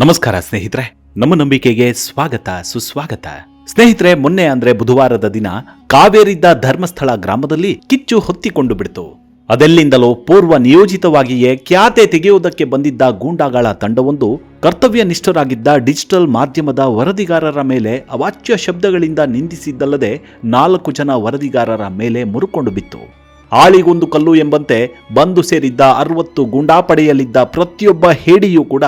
ನಮಸ್ಕಾರ ಸ್ನೇಹಿತರೆ, ನಮ್ಮ ನಂಬಿಕೆಗೆ ಸ್ವಾಗತ ಸುಸ್ವಾಗತ. ಸ್ನೇಹಿತರೆ, ಮೊನ್ನೆ ಅಂದ್ರೆ ಬುಧವಾರದ ದಿನ ಕಾವೇರಿದ್ದ ಧರ್ಮಸ್ಥಳ ಗ್ರಾಮದಲ್ಲಿ ಕಿಚ್ಚು ಹೊತ್ತಿಕೊಂಡು ಬಿಡ್ತು. ಅದೆಲ್ಲಿಂದಲೋ ಪೂರ್ವ ನಿಯೋಜಿತವಾಗಿಯೇ ಖ್ಯಾತೆ ತೆಗೆಯುವುದಕ್ಕೆ ಬಂದಿದ್ದ ಗೂಂಡಾಗಳ ತಂಡವೊಂದು ಕರ್ತವ್ಯ ನಿಷ್ಠರಾಗಿದ್ದ ಡಿಜಿಟಲ್ ಮಾಧ್ಯಮದ ವರದಿಗಾರರ ಮೇಲೆ ಅವಾಚ್ಯ ಶಬ್ದಗಳಿಂದ ನಿಂದಿಸಿದ್ದಲ್ಲದೆ 4 ಜನ ವರದಿಗಾರರ ಮೇಲೆ ಮುರುಕೊಂಡು ಬಿತ್ತು. ಆಳಿಗೊಂದು ಕಲ್ಲು ಎಂಬಂತೆ ಬಂದು ಸೇರಿದ್ದ 60 ಗೂಂಡಾಪಡೆಯಲ್ಲಿದ್ದ ಪ್ರತಿಯೊಬ್ಬ ಹೇಡಿಯೂ ಕೂಡ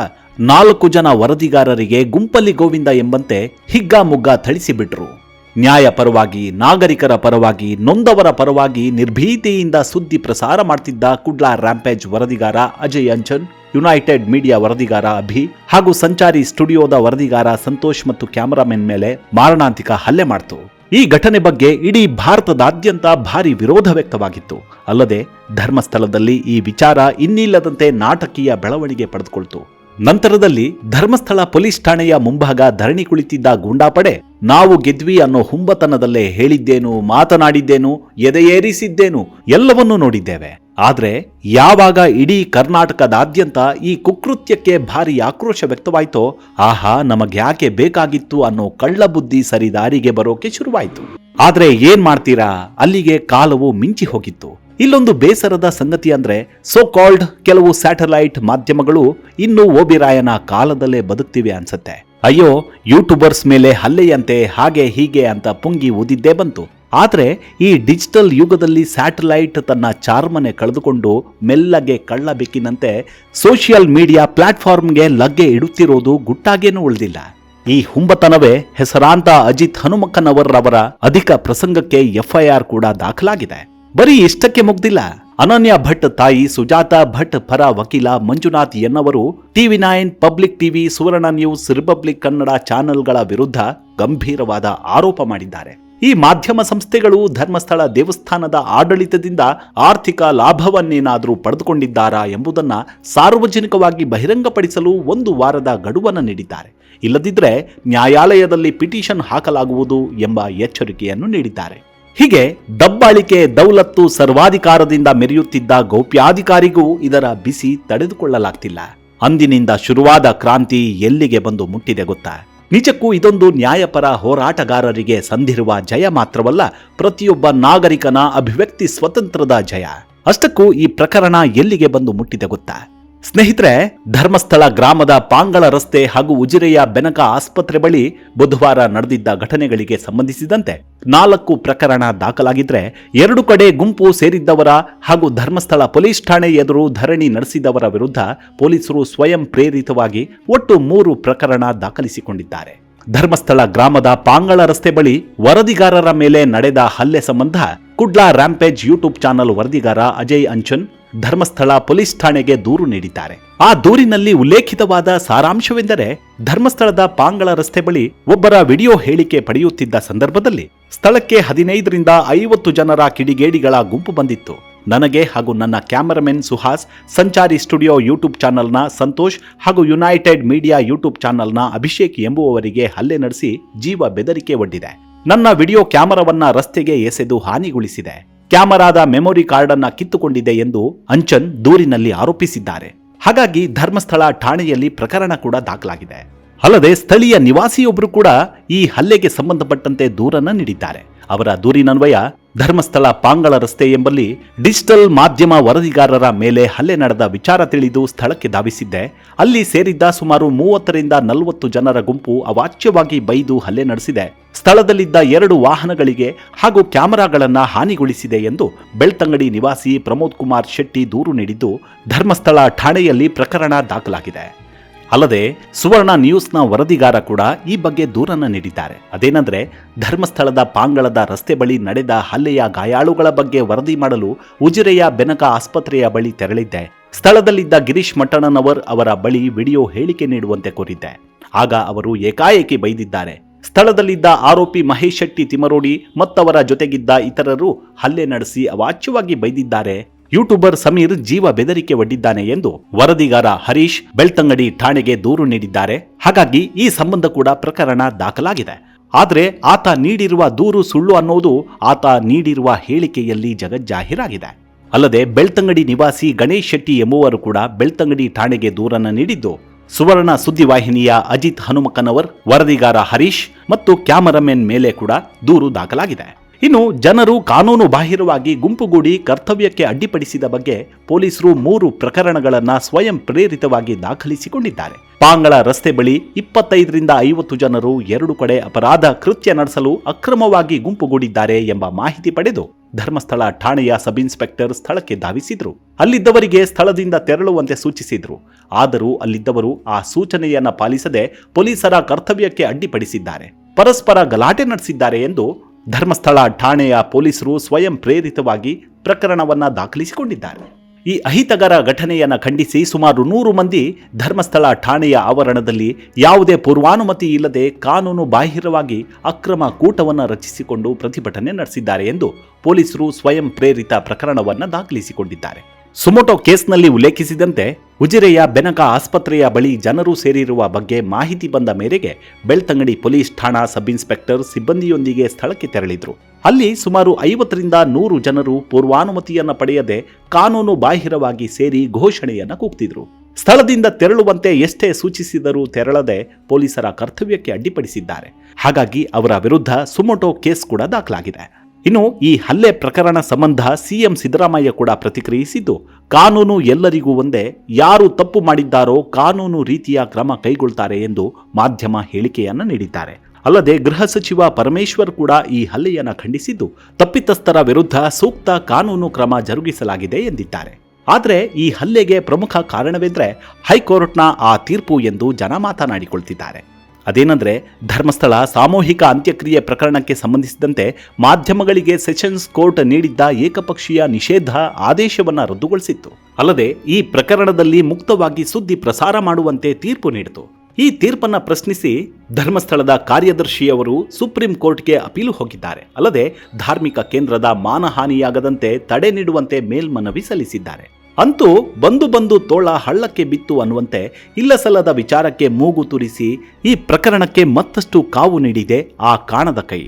4 ಜನ ವರದಿಗಾರರಿಗೆ ಗುಂಪಲ್ಲಿ ಗೋವಿಂದ ಎಂಬಂತೆ ಹಿಗ್ಗಾಮುಗ್ಗಾ ಥಳಿಸಿಬಿಟ್ರು. ನ್ಯಾಯ ಪರವಾಗಿ, ನಾಗರಿಕರ ಪರವಾಗಿ, ನೊಂದವರ ಪರವಾಗಿ ನಿರ್ಭೀತಿಯಿಂದ ಸುದ್ದಿ ಪ್ರಸಾರ ಮಾಡ್ತಿದ್ದ ಕುಡ್ಲಾ ರ್ಯಾಂಪೇಜ್ ವರದಿಗಾರ ಅಜಯ್ ಅಂಚನ್, ಯುನೈಟೆಡ್ ಮೀಡಿಯಾ ವರದಿಗಾರ ಅಭಿ ಹಾಗೂ ಸಂಚಾರಿ ಸ್ಟುಡಿಯೋದ ವರದಿಗಾರ ಸಂತೋಷ್ ಮತ್ತು ಕ್ಯಾಮರಾಮನ್ ಮೇಲೆ ಮಾರಣಾಂತಿಕ ಹಲ್ಲೆ ಮಾಡ್ತು. ಈ ಘಟನೆ ಬಗ್ಗೆ ಇಡೀ ಭಾರತದಾದ್ಯಂತ ಭಾರಿ ವಿರೋಧ ವ್ಯಕ್ತವಾಗಿತ್ತು. ಅಲ್ಲದೆ ಧರ್ಮಸ್ಥಳದಲ್ಲಿ ಈ ವಿಚಾರ ಇನ್ನಿಲ್ಲದಂತೆ ನಾಟಕೀಯ ಬೆಳವಣಿಗೆ ಪಡೆದುಕೊಳ್ತು. ನಂತರದಲ್ಲಿ ಧರ್ಮಸ್ಥಳ ಪೊಲೀಸ್ ಠಾಣೆಯ ಮುಂಭಾಗ ಧರಣಿ ಕುಳಿತಿದ್ದ ಗೂಂಡಾಪಡೆ ನಾವು ಗೆದ್ವಿ ಅನ್ನೋ ಹುಂಬತನದಲ್ಲೇ ಹೇಳಿದ್ದೇನು, ಮಾತನಾಡಿದ್ದೇನು, ಎದೆಯೇರಿಸಿದ್ದೇನು ಎಲ್ಲವನ್ನೂ ನೋಡಿದ್ದೇವೆ. ಆದ್ರೆ ಯಾವಾಗ ಇಡೀ ಕರ್ನಾಟಕದಾದ್ಯಂತ ಈ ಕುಕೃತ್ಯಕ್ಕೆ ಭಾರಿ ಆಕ್ರೋಶ ವ್ಯಕ್ತವಾಯಿತೋ, ಆಹಾ ನಮಗ್ಯಾಕೆ ಬೇಕಾಗಿತ್ತು ಅನ್ನೋ ಕಳ್ಳಬುದ್ಧಿ ಸರಿದಾರಿಗೆ ಬರೋಕೆ ಶುರುವಾಯಿತು. ಆದ್ರೆ ಏನ್ ಮಾಡ್ತೀರಾ, ಅಲ್ಲಿಗೆ ಕಾಲವು ಮಿಂಚಿ ಹೋಗಿತ್ತು. ಇಲ್ಲೊಂದು ಬೇಸರದ ಸಂಗತಿ ಅಂದ್ರೆ ಸೋ ಕಾಲ್ಡ್ ಕೆಲವು ಸ್ಯಾಟಲೈಟ್ ಮಾಧ್ಯಮಗಳು ಇನ್ನೂ ಓಬಿರಾಯನ ಕಾಲದಲ್ಲೇ ಬದುಕ್ತಿವೆ ಅನ್ಸತ್ತೆ. ಅಯ್ಯೋ, ಯೂಟ್ಯೂಬರ್ಸ್ ಮೇಲೆ ಹಲ್ಲೆಯಂತೆ ಹಾಗೆ ಹೀಗೆ ಅಂತ ಪುಂಗಿ ಊದಿದ್ದೇ ಬಂತು. ಆದ್ರೆ ಈ ಡಿಜಿಟಲ್ ಯುಗದಲ್ಲಿ ಸ್ಯಾಟಲೈಟ್ ತನ್ನ ಚಾರ್ಮನೆ ಕಳೆದುಕೊಂಡು ಮೆಲ್ಲಗೆ ಕಳ್ಳಬೆಕ್ಕಿನಂತೆ ಸೋಷಿಯಲ್ ಮೀಡಿಯಾ ಪ್ಲಾಟ್ಫಾರ್ಮ್ಗೆ ಲಗ್ಗೆ ಇಡುತ್ತಿರೋದು ಗುಟ್ಟಾಗೇನೂ ಉಳಿದಿಲ್ಲ. ಈ ಹುಂಬತನವೇ ಹೆಸರಾಂತ ಅಜಿತ್ ಹನುಮಕ್ಕನವರ್ ಅವರ ಅಧಿಕ ಪ್ರಸಂಗಕ್ಕೆ FIR ಕೂಡ ದಾಖಲಾಗಿದೆ. ಬರೀ ಇಷ್ಟಕ್ಕೆ ಮುಗ್ದಿಲ್ಲ. ಅನನ್ಯ ಭಟ್ ತಾಯಿ ಸುಜಾತಾ ಭಟ್ ಪರ ವಕೀಲ ಮಂಜುನಾಥ್ ಎನ್ನವರು TV9, ಪಬ್ಲಿಕ್ ಟಿವಿ, ಸುವರ್ಣ ನ್ಯೂಸ್, ರಿಪಬ್ಲಿಕ್ ಕನ್ನಡ ಚಾನೆಲ್ಗಳ ವಿರುದ್ಧ ಗಂಭೀರವಾದ ಆರೋಪ ಮಾಡಿದ್ದಾರೆ. ಈ ಮಾಧ್ಯಮ ಸಂಸ್ಥೆಗಳು ಧರ್ಮಸ್ಥಳ ದೇವಸ್ಥಾನದ ಆಡಳಿತದಿಂದ ಆರ್ಥಿಕ ಲಾಭವನ್ನೇನಾದರೂ ಪಡೆದುಕೊಂಡಿದ್ದಾರಾ ಎಂಬುದನ್ನು ಸಾರ್ವಜನಿಕವಾಗಿ ಬಹಿರಂಗಪಡಿಸಲು 1 ವಾರದ ಗಡುವನ್ನು ನೀಡಿದ್ದಾರೆ. ಇಲ್ಲದಿದ್ದರೆ ನ್ಯಾಯಾಲಯದಲ್ಲಿ ಪಿಟಿಷನ್ ಹಾಕಲಾಗುವುದು ಎಂಬ ಎಚ್ಚರಿಕೆಯನ್ನು ನೀಡಿದ್ದಾರೆ. ಹೀಗೆ ದಬ್ಬಾಳಿಕೆ, ದೌಲತ್ತು, ಸರ್ವಾಧಿಕಾರದಿಂದ ಮೆರೆಯುತ್ತಿದ್ದ ಗೌಪ್ಯಾಧಿಕಾರಿಗೂ ಇದರ ಬಿಸಿ ತಡೆದುಕೊಳ್ಳಲಾಗ್ತಿಲ್ಲ. ಅಂದಿನಿಂದ ಶುರುವಾದ ಕ್ರಾಂತಿ ಎಲ್ಲಿಗೆ ಬಂದು ಮುಟ್ಟಿದೆ ಗೊತ್ತಾ? ನಿಜಕ್ಕೂ ಇದೊಂದು ನ್ಯಾಯಪರ ಹೋರಾಟಗಾರರಿಗೆ ಸಂದಿರುವ ಜಯ ಮಾತ್ರವಲ್ಲ, ಪ್ರತಿಯೊಬ್ಬ ನಾಗರಿಕನ ಅಭಿವ್ಯಕ್ತಿ ಸ್ವತಂತ್ರದ ಜಯ. ಅಷ್ಟಕ್ಕೂ ಈ ಪ್ರಕರಣ ಎಲ್ಲಿಗೆ ಬಂದು ಮುಟ್ಟಿದೆ ಗೊತ್ತಾ ಸ್ನೇಹಿತರೆ? ಧರ್ಮಸ್ಥಳ ಗ್ರಾಮದ ಪಾಂಗಳ ರಸ್ತೆ ಹಾಗೂ ಉಜಿರೆಯ ಬೆನಕ ಆಸ್ಪತ್ರೆ ಬಳಿ ಬುಧವಾರ ನಡೆದಿದ್ದ ಘಟನೆಗಳಿಗೆ ಸಂಬಂಧಿಸಿದಂತೆ 4 ಪ್ರಕರಣ ದಾಖಲಾಗಿದ್ರೆ, 2 ಕಡೆ ಗುಂಪು ಸೇರಿದ್ದವರ ಹಾಗೂ ಧರ್ಮಸ್ಥಳ ಪೊಲೀಸ್ ಠಾಣೆ ಎದುರು ಧರಣಿ ನಡೆಸಿದವರ ವಿರುದ್ಧ ಪೊಲೀಸರು ಸ್ವಯಂ ಪ್ರೇರಿತವಾಗಿ ಒಟ್ಟು 3 ಪ್ರಕರಣ ದಾಖಲಿಸಿಕೊಂಡಿದ್ದಾರೆ. ಧರ್ಮಸ್ಥಳ ಗ್ರಾಮದ ಪಾಂಗಳ ರಸ್ತೆ ಬಳಿ ವರದಿಗಾರರ ಮೇಲೆ ನಡೆದ ಹಲ್ಲೆ ಸಂಬಂಧ ಕುಡ್ಲಾ ರ್ಯಾಂಪೇಜ್ ಯೂಟ್ಯೂಬ್ ಚಾನಲ್ ವರದಿಗಾರ ಅಜಯ್ ಅಂಚನ್ ಧರ್ಮಸ್ಥಳ ಪೊಲೀಸ್ ಠಾಣೆಗೆ ದೂರು ನೀಡಿದ್ದಾರೆ. ಆ ದೂರಿನಲ್ಲಿ ಉಲ್ಲೇಖಿತವಾದ ಸಾರಾಂಶವೆಂದರೆ, ಧರ್ಮಸ್ಥಳದ ಪಾಂಗಳ ರಸ್ತೆ ಬಳಿ ಒಬ್ಬರ ವಿಡಿಯೋ ಹೇಳಿಕೆ ಪಡೆಯುತ್ತಿದ್ದ ಸಂದರ್ಭದಲ್ಲಿ ಸ್ಥಳಕ್ಕೆ 15 ರಿಂದ 50 ಜನರ ಕಿಡಿಗೇಡಿಗಳ ಗುಂಪು ಬಂದಿತ್ತು. ನನಗೆ ಹಾಗೂ ನನ್ನ ಕ್ಯಾಮರಾಮನ್ ಸುಹಾಸ್, ಸಂಚಾರಿ ಸ್ಟುಡಿಯೋ ಯೂಟ್ಯೂಬ್ ಚಾನಲ್ನ ಸಂತೋಷ್ ಹಾಗೂ ಯುನೈಟೆಡ್ ಮೀಡಿಯಾ ಯೂಟ್ಯೂಬ್ ಚಾನಲ್ನ ಅಭಿಷೇಕ್ ಎಂಬುವವರಿಗೆ ಹಲ್ಲೆ ನಡೆಸಿ ಜೀವ ಬೆದರಿಕೆ ಒಡ್ಡಿದೆ. ನನ್ನ ವಿಡಿಯೋ ಕ್ಯಾಮರಾವನ್ನ ರಸ್ತೆಗೆ ಎಸೆದು ಹಾನಿಗೊಳಿಸಿದೆ. ಕ್ಯಾಮರಾದ ಮೆಮೊರಿ ಕಾರ್ಡ್ ಅನ್ನ ಕಿತ್ತುಕೊಂಡಿದೆ ಎಂದು ಅಂಚನ್ ದೂರಿನಲ್ಲಿ ಆರೋಪಿಸಿದ್ದಾರೆ. ಹಾಗಾಗಿ ಧರ್ಮಸ್ಥಳ ಠಾಣೆಯಲ್ಲಿ ಪ್ರಕರಣ ಕೂಡ ದಾಖಲಾಗಿದೆ. ಅಲ್ಲದೆ ಸ್ಥಳೀಯ ನಿವಾಸಿಯೊಬ್ಬರು ಕೂಡ ಈ ಹಲ್ಲೆಗೆ ಸಂಬಂಧಪಟ್ಟಂತೆ ದೂರನ್ನ ನೀಡಿದ್ದಾರೆ. ಅವರ ದೂರಿನನ್ವಯ ಧರ್ಮಸ್ಥಳ ಪಾಂಗಳ ರಸ್ತೆ ಎಂಬಲ್ಲಿ ಡಿಜಿಟಲ್ ಮಾಧ್ಯಮ ವರದಿಗಾರರ ಮೇಲೆ ಹಲ್ಲೆ ನಡೆದ ವಿಚಾರ ತಿಳಿದು ಸ್ಥಳಕ್ಕೆ ಧಾವಿಸಿದ್ದೆ. ಅಲ್ಲಿ ಸೇರಿದ್ದ ಸುಮಾರು 30 ರಿಂದ 40 ಜನರ ಗುಂಪು ಅವಾಚ್ಯವಾಗಿ ಬೈದು ಹಲ್ಲೆ ನಡೆಸಿದೆ. ಸ್ಥಳದಲ್ಲಿದ್ದ 2 ವಾಹನಗಳಿಗೆ ಹಾಗೂ ಕ್ಯಾಮೆರಾಗಳನ್ನು ಹಾನಿಗೊಳಿಸಿದೆ ಎಂದು ಬೆಳ್ತಂಗಡಿ ನಿವಾಸಿ ಪ್ರಮೋದ್ ಕುಮಾರ್ ಶೆಟ್ಟಿ ದೂರು ನೀಡಿದ್ದು, ಧರ್ಮಸ್ಥಳ ಠಾಣೆಯಲ್ಲಿ ಪ್ರಕರಣ ದಾಖಲಾಗಿದೆ. ಅಲ್ಲದೆ ಸುವರ್ಣ ನ್ಯೂಸ್ನ ವರದಿಗಾರ ಕೂಡ ಈ ಬಗ್ಗೆ ದೂರನ್ನ ನೀಡಿದ್ದಾರೆ. ಅದೇನೆಂದ್ರೆ, ಧರ್ಮಸ್ಥಳದ ಪಾಂಗಳದ ರಸ್ತೆ ಬಳಿ ನಡೆದ ಹಲ್ಲೆಯ ಗಾಯಾಳುಗಳ ಬಗ್ಗೆ ವರದಿ ಮಾಡಲು ಉಜಿರೆಯ ಬೆನಕ ಆಸ್ಪತ್ರೆಯ ಬಳಿ ತೆರಳಿದ್ದೆ. ಸ್ಥಳದಲ್ಲಿದ್ದ ಗಿರೀಶ್ ಮಟ್ಟಣ್ಣನವರ್ ಅವರ ಬಳಿ ವಿಡಿಯೋ ಹೇಳಿಕೆ ನೀಡುವಂತೆ ಕೋರಿದ್ದೆ. ಆಗ ಅವರು ಏಕಾಏಕಿ ಬೈದಿದ್ದಾರೆ. ಸ್ಥಳದಲ್ಲಿದ್ದ ಆರೋಪಿ ಮಹೇಶ್ ಶೆಟ್ಟಿ ತಿಮರೋಡಿ ಮತ್ತವರ ಜೊತೆಗಿದ್ದ ಇತರರು ಹಲ್ಲೆ ನಡೆಸಿ ಅವಾಚ್ಯವಾಗಿ ಬೈದಿದ್ದಾರೆ. ಯೂಟ್ಯೂಬರ್ ಸಮೀರ್ ಜೀವ ಬೆದರಿಕೆ ಒಡ್ಡಿದ್ದಾನೆ ಎಂದು ವರದಿಗಾರ ಹರೀಶ್ ಬೆಳ್ತಂಗಡಿ ಠಾಣೆಗೆ ದೂರು ನೀಡಿದ್ದಾರೆ. ಹಾಗಾಗಿ ಈ ಸಂಬಂಧ ಕೂಡ ಪ್ರಕರಣ ದಾಖಲಾಗಿದೆ. ಆದರೆ ಆತ ನೀಡಿರುವ ದೂರು ಸುಳ್ಳು ಅನ್ನೋದು ಆತ ನೀಡಿರುವ ಹೇಳಿಕೆಯಲ್ಲಿ ಜಗಜ್ಜಾಹೀರಾಗಿದೆ. ಅಲ್ಲದೆ ಬೆಳ್ತಂಗಡಿ ನಿವಾಸಿ ಗಣೇಶ್ ಶೆಟ್ಟಿ ಎಂಬುವರು ಕೂಡ ಬೆಳ್ತಂಗಡಿ ಠಾಣೆಗೆ ದೂರನ್ನು ನೀಡಿದ್ದು, ಸುವರ್ಣ ಸುದ್ದಿವಾಹಿನಿಯ ಅಜಿತ್ ಹನುಮಕ್ಕನವರ್, ವರದಿಗಾರ ಹರೀಶ್ ಮತ್ತು ಕ್ಯಾಮರಾಮನ್ ಮೇಲೆ ಕೂಡ ದೂರು ದಾಖಲಾಗಿದೆ. ಇನ್ನು ಜನರು ಕಾನೂನು ಬಾಹಿರವಾಗಿ ಗುಂಪುಗೂಡಿ ಕರ್ತವ್ಯಕ್ಕೆ ಅಡ್ಡಿಪಡಿಸಿದ ಬಗ್ಗೆ ಪೊಲೀಸರು 3 ಪ್ರಕರಣಗಳನ್ನು ಸ್ವಯಂ ಪ್ರೇರಿತವಾಗಿ ದಾಖಲಿಸಿಕೊಂಡಿದ್ದಾರೆ. ಪಾಂಗಳ ರಸ್ತೆ ಬಳಿ 25ರಿಂದ 50 ಜನರು 2 ಕಡೆ ಅಪರಾಧ ಕೃತ್ಯ ನಡೆಸಲು ಅಕ್ರಮವಾಗಿ ಗುಂಪುಗೂಡಿದ್ದಾರೆ ಎಂಬ ಮಾಹಿತಿ ಪಡೆದು ಧರ್ಮಸ್ಥಳ ಠಾಣೆಯ ಸಬ್ ಇನ್ಸ್ಪೆಕ್ಟರ್ ಸ್ಥಳಕ್ಕೆ ಧಾವಿಸಿದ್ರು. ಅಲ್ಲಿದ್ದವರಿಗೆ ಸ್ಥಳದಿಂದ ತೆರಳುವಂತೆ ಸೂಚಿಸಿದ್ರು. ಆದರೂ ಅಲ್ಲಿದ್ದವರು ಆ ಸೂಚನೆಯನ್ನ ಪಾಲಿಸದೆ ಪೊಲೀಸರ ಕರ್ತವ್ಯಕ್ಕೆ ಅಡ್ಡಿಪಡಿಸಿದ್ದಾರೆ, ಪರಸ್ಪರ ಗಲಾಟೆ ನಡೆಸಿದ್ದಾರೆ ಎಂದು ಧರ್ಮಸ್ಥಳ ಠಾಣೆಯ ಪೊಲೀಸರು ಸ್ವಯಂ ಪ್ರೇರಿತವಾಗಿ ಪ್ರಕರಣವನ್ನ ದಾಖಲಿಸಿಕೊಂಡಿದ್ದಾರೆ. ಈ ಅಹಿತಕರ ಘಟನೆಯನ್ನು ಖಂಡಿಸಿ ಸುಮಾರು 100 ಮಂದಿ ಧರ್ಮಸ್ಥಳ ಠಾಣೆಯ ಆವರಣದಲ್ಲಿ ಯಾವುದೇ ಪೂರ್ವಾನುಮತಿ ಇಲ್ಲದೆ ಕಾನೂನು ಬಾಹಿರವಾಗಿ ಅಕ್ರಮ ಕೂಟವನ್ನು ರಚಿಸಿಕೊಂಡು ಪ್ರತಿಭಟನೆ ನಡೆಸಿದ್ದಾರೆ ಎಂದು ಪೊಲೀಸರು ಸ್ವಯಂ ಪ್ರೇರಿತ ಪ್ರಕರಣವನ್ನು ದಾಖಲಿಸಿಕೊಂಡಿದ್ದಾರೆ. ಸುಮೋಟೋ ಕೇಸ್ನಲ್ಲಿ ಉಲ್ಲೇಖಿಸಿದಂತೆ ಉಜಿರೆಯ ಬೆನಕ ಆಸ್ಪತ್ರೆಯ ಬಳಿ ಜನರು ಸೇರಿರುವ ಬಗ್ಗೆ ಮಾಹಿತಿ ಬಂದ ಮೇರೆಗೆ ಬೆಳ್ತಂಗಡಿ ಪೊಲೀಸ್ ಠಾಣಾ ಸಬ್ ಇನ್ಸ್ಪೆಕ್ಟರ್ ಸಿಬ್ಬಂದಿಯೊಂದಿಗೆ ಸ್ಥಳಕ್ಕೆ ತೆರಳಿದ್ರು. ಅಲ್ಲಿ ಸುಮಾರು 50ರಿಂದ 100 ಜನರು ಪೂರ್ವಾನುಮತಿಯನ್ನು ಪಡೆಯದೆ ಕಾನೂನು ಬಾಹಿರವಾಗಿ ಸೇರಿ ಘೋಷಣೆಯನ್ನು ಕೂಗ್ತಿದ್ರು. ಸ್ಥಳದಿಂದ ತೆರಳುವಂತೆ ಎಷ್ಟೇ ಸೂಚಿಸಿದರೂ ತೆರಳದೆ ಪೊಲೀಸರ ಕರ್ತವ್ಯಕ್ಕೆ ಅಡ್ಡಿಪಡಿಸಿದ್ದಾರೆ. ಹಾಗಾಗಿ ಅವರ ವಿರುದ್ಧ ಸುಮೋಟೋ ಕೇಸ್ ಕೂಡ ದಾಖಲಾಗಿದೆ. ಇನ್ನು ಈ ಹಲ್ಲೆ ಪ್ರಕರಣ ಸಂಬಂಧ ಸಿಎಂ ಸಿದ್ದರಾಮಯ್ಯ ಕೂಡ ಪ್ರತಿಕ್ರಿಯಿಸಿದ್ದು, ಕಾನೂನು ಎಲ್ಲರಿಗೂ ಒಂದೇ, ಯಾರು ತಪ್ಪು ಮಾಡಿದ್ದಾರೋ ಕಾನೂನು ರೀತಿಯ ಕ್ರಮ ಕೈಗೊಳ್ತಾರೆ ಎಂದು ಮಾಧ್ಯಮ ಹೇಳಿಕೆಯನ್ನು ನೀಡಿದ್ದಾರೆ. ಅಲ್ಲದೆ ಗೃಹ ಸಚಿವ ಪರಮೇಶ್ವರ್ ಕೂಡ ಈ ಹಲ್ಲೆಯನ್ನು ಖಂಡಿಸಿದ್ದು, ತಪ್ಪಿತಸ್ಥರ ವಿರುದ್ಧ ಸೂಕ್ತ ಕಾನೂನು ಕ್ರಮ ಜರುಗಿಸಲಾಗಿದೆ ಎಂದಿದ್ದಾರೆ. ಆದರೆ ಈ ಹಲ್ಲೆಗೆ ಪ್ರಮುಖ ಕಾರಣವೆಂದರೆ ಹೈಕೋರ್ಟ್ನ ಆ ತೀರ್ಪು ಎಂದು ಜನ ಮಾತನಾಡಿಕೊಳ್ತಿದ್ದಾರೆ. ಅದೇನೆಂದರೆ, ಧರ್ಮಸ್ಥಳ ಸಾಮೂಹಿಕ ಅಂತ್ಯಕ್ರಿಯೆ ಪ್ರಕರಣಕ್ಕೆ ಸಂಬಂಧಿಸಿದಂತೆ ಮಾಧ್ಯಮಗಳಿಗೆ ಸೆಷನ್ಸ್ ಕೋರ್ಟ್ ನೀಡಿದ್ದ ಏಕಪಕ್ಷೀಯ ನಿಷೇಧ ಆದೇಶವನ್ನು ರದ್ದುಗೊಳಿಸಿತ್ತು. ಅಲ್ಲದೆ ಈ ಪ್ರಕರಣದಲ್ಲಿ ಮುಕ್ತವಾಗಿ ಸುದ್ದಿ ಪ್ರಸಾರ ಮಾಡುವಂತೆ ತೀರ್ಪು ನೀಡಿತು. ಈ ತೀರ್ಪನ್ನು ಪ್ರಶ್ನಿಸಿ ಧರ್ಮಸ್ಥಳದ ಕಾರ್ಯದರ್ಶಿಯವರು ಸುಪ್ರೀಂ ಕೋರ್ಟ್ಗೆ ಅಪೀಲು ಹೋಗಿದ್ದಾರೆ. ಅಲ್ಲದೆ ಧಾರ್ಮಿಕ ಕೇಂದ್ರದ ಮಾನಹಾನಿಯಾಗದಂತೆ ತಡೆ ನೀಡುವಂತೆ ಮೇಲ್ಮನವಿ ಸಲ್ಲಿಸಿದ್ದಾರೆ. ಅಂತೂ ಬಂದು ತೋಳ ಹಳ್ಳಕ್ಕೆ ಬಿತ್ತು ಅನ್ನುವಂತೆ ಇಲ್ಲಸಲ್ಲದ ವಿಚಾರಕ್ಕೆ ಮೂಗು ತುರಿಸಿ ಈ ಪ್ರಕರಣಕ್ಕೆ ಮತ್ತಷ್ಟು ಕಾವು ನೀಡಿದೆ ಆ ಕಾಣದ ಕೈ.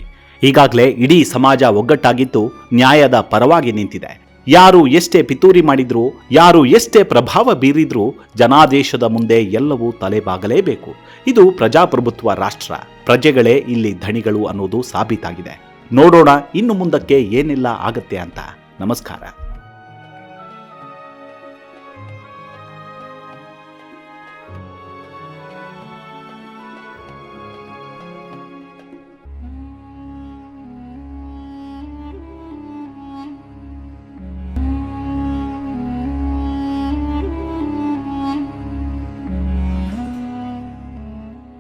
ಈಗಾಗಲೇ ಇಡೀ ಸಮಾಜ ಒಗ್ಗಟ್ಟಾಗಿದ್ದು ನ್ಯಾಯದ ಪರವಾಗಿ ನಿಂತಿದೆ. ಯಾರು ಎಷ್ಟೇ ಪಿತೂರಿ ಮಾಡಿದ್ರು, ಯಾರು ಎಷ್ಟೇ ಪ್ರಭಾವ ಬೀರಿದ್ರೂ ಜನಾದೇಶದ ಮುಂದೆ ಎಲ್ಲವೂ ತಲೆಬಾಗಲೇಬೇಕು. ಇದು ಪ್ರಜಾಪ್ರಭುತ್ವ ರಾಷ್ಟ್ರ, ಪ್ರಜೆಗಳೇ ಇಲ್ಲಿ ಧಣಿಗಳು ಅನ್ನೋದು ಸಾಬೀತಾಗಿದೆ. ನೋಡೋಣ ಇನ್ನು ಮುಂದಕ್ಕೆ ಏನೆಲ್ಲ ಆಗತ್ತೆ ಅಂತ. ನಮಸ್ಕಾರ.